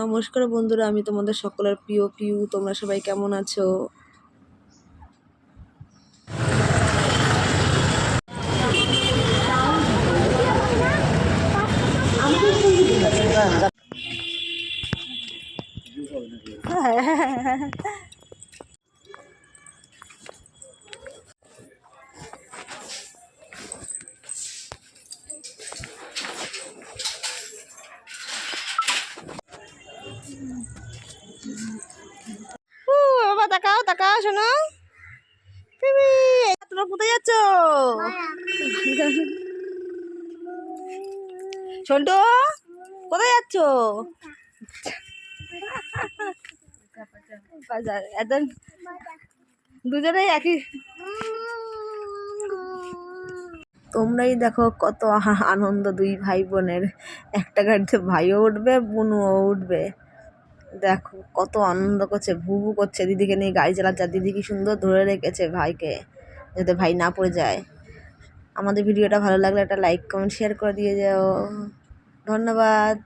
নমস্কার বন্ধুরা, আমি তোমাদের সকলের প্রিয় পিউ। তোমরা সবাই কেমন আছো? বাবা তাকাও তাকাও, শোনো তোমরা কোথায় যাচ্ছ? সন্টু, কোথায় যাচ্ছ? বাজার একদম দুজনেই একই। তোমরাই দেখো কত আনন্দ দুই ভাই বোনের। একটা গাড়িতে ভাইও উঠবে, বোনও উঠবে। দেখো কত আনন্দ করছে, ভু ভু করছে। দিদিকে নিয়ে গাড়ি চালাচ্ছে, আর দিদি কি সুন্দর ধরে রেখেছে ভাইকে, যাতে ভাই না পড়ে যায়। আমাদের ভিডিওটা ভালো লাগলে একটা লাইক কমেন্ট শেয়ার করে দিয়ে যাও। ধন্যবাদ।